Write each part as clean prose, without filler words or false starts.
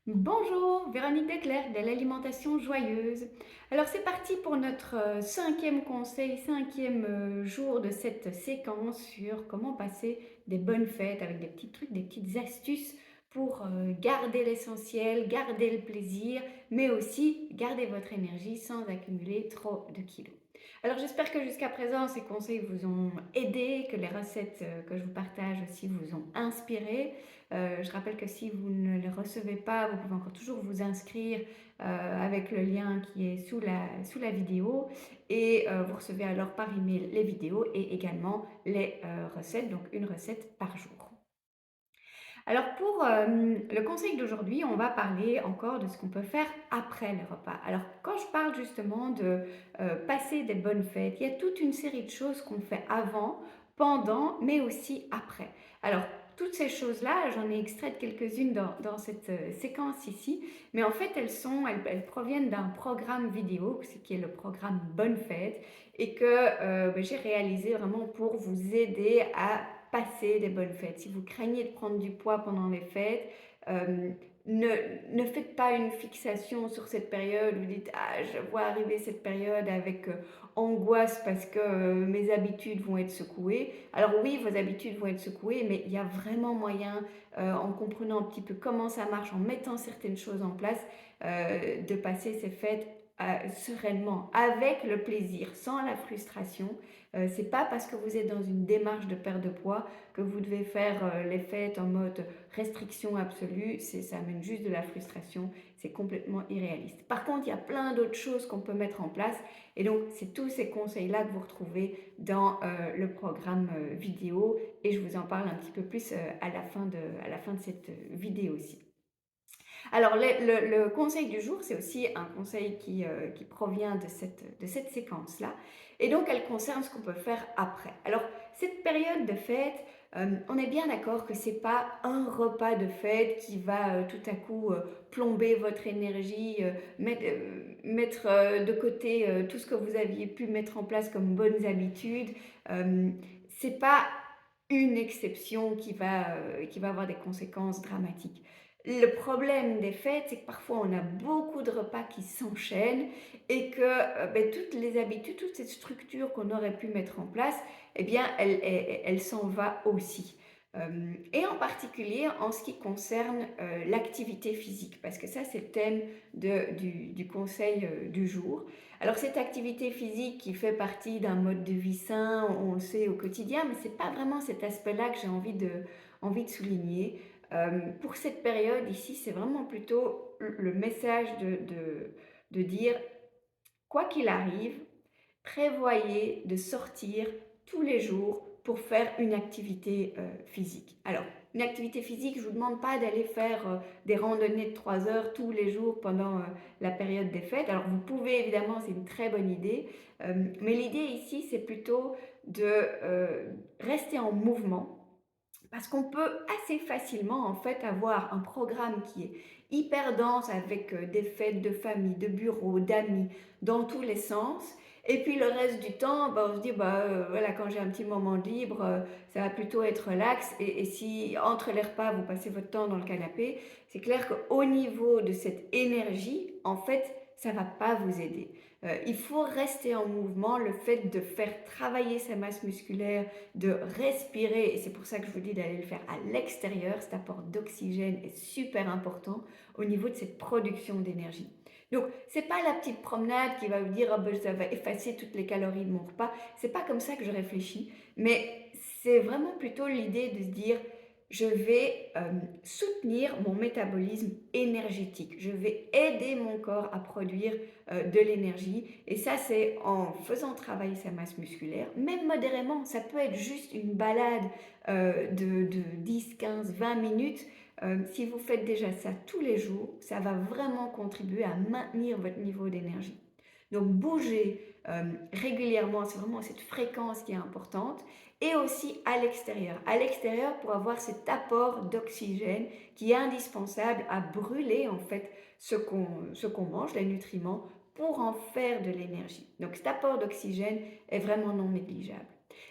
Bonjour, Véronique Declercq de l'alimentation joyeuse. Alors c'est parti pour notre cinquième conseil, cinquième jour de cette séquence sur comment passer des bonnes fêtes avec des petits trucs, des petites astuces pour garder l'essentiel, garder le plaisir, mais aussi garder votre énergie sans accumuler trop de kilos. Alors j'espère que jusqu'à présent ces conseils vous ont aidé, que les recettes que je vous partage aussi vous ont inspiré. Je rappelle que si vous ne les recevez pas, vous pouvez encore toujours vous inscrire avec le lien qui est sous la vidéo et vous recevez alors par email les vidéos et également les recettes, donc une recette par jour. Alors pour le conseil d'aujourd'hui, on va parler encore de ce qu'on peut faire après le repas. Alors quand je parle justement de passer des bonnes fêtes, il y a toute une série de choses qu'on fait avant, pendant, mais aussi après. Alors toutes ces choses-là, j'en ai extrait quelques-unes dans cette séquence ici, mais en fait elles proviennent d'un programme vidéo, ce qui est le programme Bonne Fête, et que j'ai réalisé vraiment pour vous aider à passer des bonnes fêtes. Si vous craignez de prendre du poids pendant les fêtes, euh, ne faites pas une fixation sur cette période. Vous dites, ah, je vois arriver cette période avec angoisse parce que mes habitudes vont être secouées. Alors oui, vos habitudes vont être secouées, mais il y a vraiment moyen, en comprenant un petit peu comment ça marche, en mettant certaines choses en place, de passer ces fêtes sereinement, avec le plaisir, sans la frustration. C'est pas parce que vous êtes dans une démarche de perte de poids que vous devez faire les fêtes en mode restriction absolue. Ça amène juste de la frustration. C'est complètement irréaliste. Par contre, il y a plein d'autres choses qu'on peut mettre en place. Et donc, c'est tous ces conseils-là que vous retrouvez dans le programme vidéo. Et je vous en parle un petit peu plus à la fin de cette vidéo aussi. Alors, le conseil du jour, c'est aussi un conseil qui provient de cette séquence-là. Et donc, elle concerne ce qu'on peut faire après. Alors, cette période de fête, on est bien d'accord que c'est pas un repas de fête qui va tout à coup plomber votre énergie, mettre de côté tout ce que vous aviez pu mettre en place comme bonnes habitudes. C'est pas une exception qui va avoir des conséquences dramatiques. Le problème des fêtes, c'est que parfois on a beaucoup de repas qui s'enchaînent et que toutes les habitudes, toute cette structure qu'on aurait pu mettre en place, eh bien, elle s'en va aussi. Et en particulier en ce qui concerne l'activité physique, parce que ça, c'est le thème du conseil du jour. Alors, cette activité physique qui fait partie d'un mode de vie sain, on le sait au quotidien, mais ce n'est pas vraiment cet aspect-là que j'ai envie de souligner. Pour cette période ici, c'est vraiment plutôt le message de dire, quoi qu'il arrive, prévoyez de sortir tous les jours pour faire une activité physique. Alors, une activité physique, je ne vous demande pas d'aller faire des randonnées de 3 heures tous les jours pendant la période des fêtes. Alors, vous pouvez évidemment, c'est une très bonne idée, mais l'idée ici, c'est plutôt de rester en mouvement parce qu'on peut assez facilement en fait avoir un programme qui est hyper dense avec des fêtes de famille, de bureau, d'amis, dans tous les sens. Et puis le reste du temps, on se dit, voilà, quand j'ai un petit moment de libre, ça va plutôt être relax. Et si entre les repas, vous passez votre temps dans le canapé, c'est clair qu'au niveau de cette énergie, en fait, ça ne va pas vous aider. Il faut rester en mouvement. Le fait de faire travailler sa masse musculaire, de respirer, et c'est pour ça que je vous dis d'aller le faire à l'extérieur, cet apport d'oxygène est super important au niveau de cette production d'énergie. Donc, c'est pas la petite promenade qui va vous dire oh, ça va effacer toutes les calories de mon repas. C'est pas comme ça que je réfléchis, mais c'est vraiment plutôt l'idée de se dire je vais soutenir mon métabolisme énergétique. Je vais aider mon corps à produire de l'énergie. Et ça, c'est en faisant travailler sa masse musculaire, même modérément. Ça peut être juste une balade de 10, 15, 20 minutes. Si vous faites déjà ça tous les jours, ça va vraiment contribuer à maintenir votre niveau d'énergie. Donc bouger régulièrement, c'est vraiment cette fréquence qui est importante. Et aussi à l'extérieur. À l'extérieur pour avoir cet apport d'oxygène qui est indispensable à brûler en fait ce qu'on mange, les nutriments, pour en faire de l'énergie. Donc cet apport d'oxygène est vraiment non négligeable.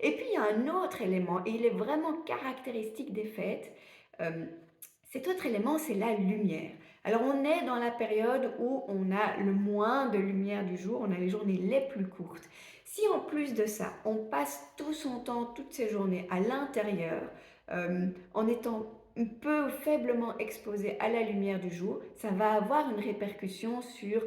Et puis il y a un autre élément, et il est vraiment caractéristique des fêtes, euh, Cet autre élément, c'est la lumière. Alors, on est dans la période où on a le moins de lumière du jour, on a les journées les plus courtes. Si en plus de ça, on passe tout son temps, toutes ces journées à l'intérieur, en étant un peu faiblement exposé à la lumière du jour, ça va avoir une répercussion sur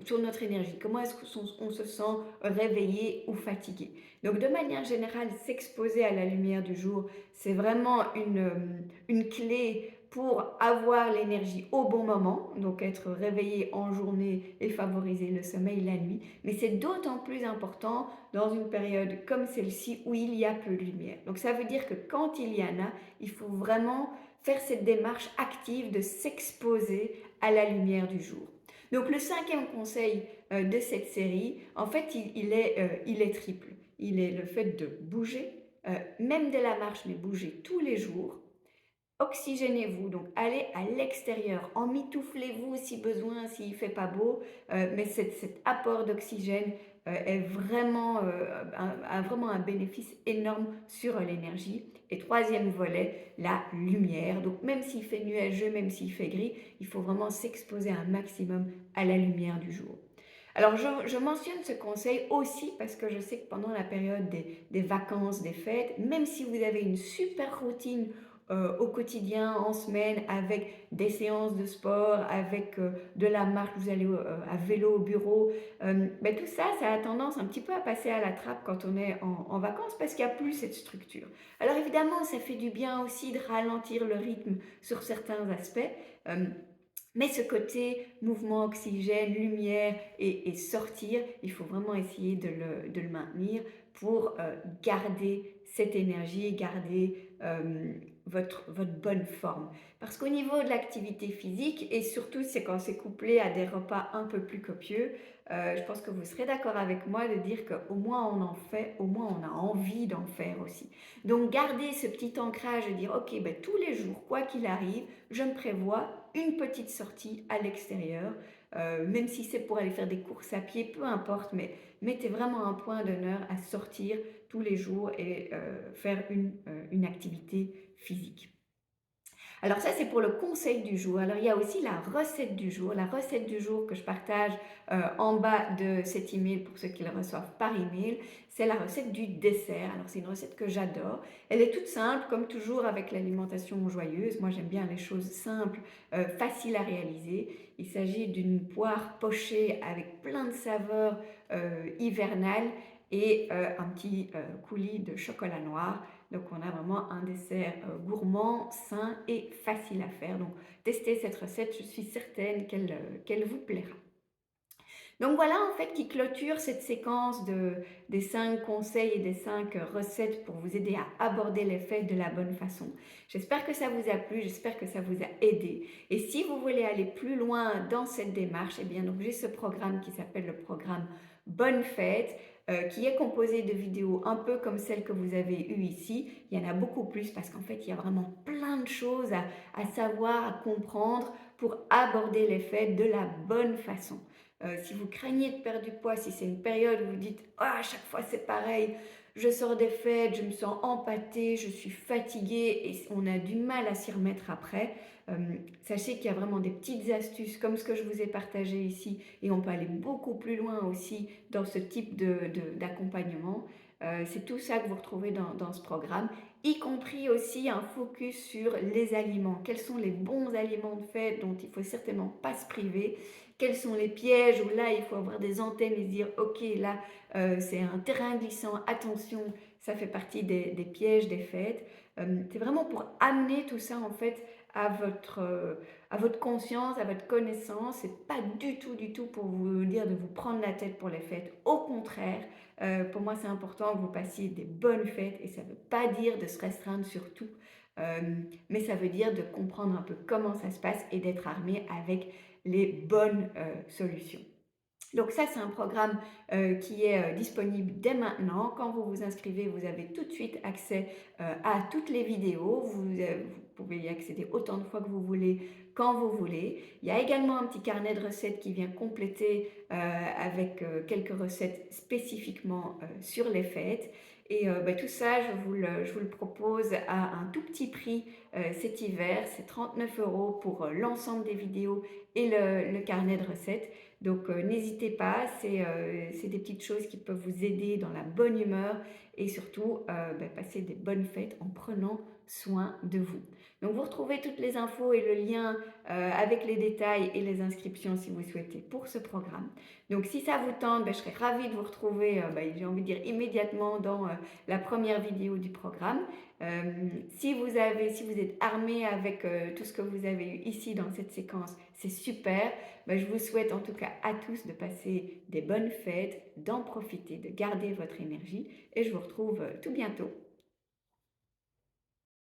sur notre énergie, comment est-ce qu'on se sent réveillé ou fatigué. Donc, de manière générale, s'exposer à la lumière du jour, c'est vraiment une clé pour avoir l'énergie au bon moment, donc être réveillé en journée et favoriser le sommeil la nuit. Mais c'est d'autant plus important dans une période comme celle-ci où il y a peu de lumière. Donc ça veut dire que quand il y en a, il faut vraiment faire cette démarche active de s'exposer à la lumière du jour. Donc le cinquième conseil de cette série, en fait, il est triple. Il est le fait de bouger, même de la marche, mais bouger tous les jours. Oxygénez-vous, donc allez à l'extérieur, emmitouflez-vous si besoin, s'il ne fait pas beau, mais cet apport d'oxygène a vraiment un bénéfice énorme sur l'énergie. Et troisième volet, la lumière. Donc même s'il fait nuageux, même s'il fait gris, il faut vraiment s'exposer un maximum à la lumière du jour. Alors, je mentionne ce conseil aussi parce que je sais que pendant la période des vacances, des fêtes, même si vous avez une super routine au quotidien, en semaine, avec des séances de sport, avec de la marche, vous allez à vélo au bureau, ben tout ça, ça a tendance un petit peu à passer à la trappe quand on est en vacances parce qu'il n'y a plus cette structure. Alors évidemment, ça fait du bien aussi de ralentir le rythme sur certains aspects. euh, mais ce côté mouvement, oxygène, lumière et sortir, il faut vraiment essayer de le maintenir pour garder cette énergie, garder votre bonne forme. Parce qu'au niveau de l'activité physique, et surtout c'est quand c'est couplé à des repas un peu plus copieux, je pense que vous serez d'accord avec moi de dire qu'au moins on en fait, au moins on a envie d'en faire aussi. Donc garder ce petit ancrage de dire ok, ben, tous les jours, quoi qu'il arrive, je me prévois une petite sortie à l'extérieur, même si c'est pour aller faire des courses à pied, peu importe, mais mettez vraiment un point d'honneur à sortir tous les jours et faire une activité physique. Alors ça, c'est pour le conseil du jour. Alors il y a aussi la recette du jour. La recette du jour que je partage en bas de cet email pour ceux qui le reçoivent par email, c'est la recette du dessert. Alors c'est une recette que j'adore. Elle est toute simple, comme toujours avec l'alimentation joyeuse. Moi j'aime bien les choses simples, faciles à réaliser. Il s'agit d'une poire pochée avec plein de saveurs hivernales et un petit coulis de chocolat noir. Donc on a vraiment un dessert gourmand, sain et facile à faire. Donc testez cette recette, je suis certaine qu'elle vous plaira. Donc voilà en fait qui clôture cette séquence des 5 conseils et des 5 recettes pour vous aider à aborder les fêtes de la bonne façon. J'espère que ça vous a plu, j'espère que ça vous a aidé. Et si vous voulez aller plus loin dans cette démarche, eh bien donc j'ai ce programme qui s'appelle le programme Bonne Fête, qui est composé de vidéos un peu comme celle que vous avez eue ici. Il y en a beaucoup plus parce qu'en fait il y a vraiment plein de choses à savoir, à comprendre pour aborder les fêtes de la bonne façon. Si vous craignez de perdre du poids, si c'est une période où vous dites ah, à chaque fois c'est pareil, je sors des fêtes, je me sens empâtée, je suis fatiguée et on a du mal à s'y remettre après, sachez qu'il y a vraiment des petites astuces comme ce que je vous ai partagé ici et on peut aller beaucoup plus loin aussi dans ce type d'accompagnement. C'est tout ça que vous retrouvez dans ce programme, y compris aussi un focus sur les aliments. Quels sont les bons aliments de fête dont il ne faut certainement pas se priver? Quels sont les pièges où là il faut avoir des antennes et se dire ok là c'est un terrain glissant, attention, ça fait partie des pièges des fêtes. C'est vraiment pour amener tout ça en fait à votre conscience, à votre connaissance. C'est pas du tout pour vous dire de vous prendre la tête pour les fêtes. Au contraire, pour moi c'est important que vous passiez des bonnes fêtes et ça veut pas dire de se restreindre sur tout. Mais ça veut dire de comprendre un peu comment ça se passe et d'être armé avec les bonnes solutions. Donc ça, c'est un programme qui est disponible dès maintenant. Quand vous vous inscrivez, vous avez tout de suite accès à toutes les vidéos. Vous pouvez y accéder autant de fois que vous voulez, quand vous voulez. Il y a également un petit carnet de recettes qui vient compléter avec quelques recettes spécifiquement sur les fêtes. Et tout ça, je vous le propose à un tout petit prix cet hiver. C'est 39 € pour l'ensemble des vidéos et le carnet de recettes. Donc n'hésitez pas, c'est des petites choses qui peuvent vous aider dans la bonne humeur et surtout passer des bonnes fêtes en prenant soin de vous. Donc vous retrouvez toutes les infos et le lien avec les détails et les inscriptions si vous souhaitez pour ce programme. Donc si ça vous tente, je serais ravie de vous retrouver, j'ai envie de dire immédiatement dans la première vidéo du programme. Si vous êtes armé avec tout ce que vous avez eu ici dans cette séquence, c'est super. Je vous souhaite en tout cas à tous de passer des bonnes fêtes, d'en profiter, de garder votre énergie et je vous retrouve tout bientôt.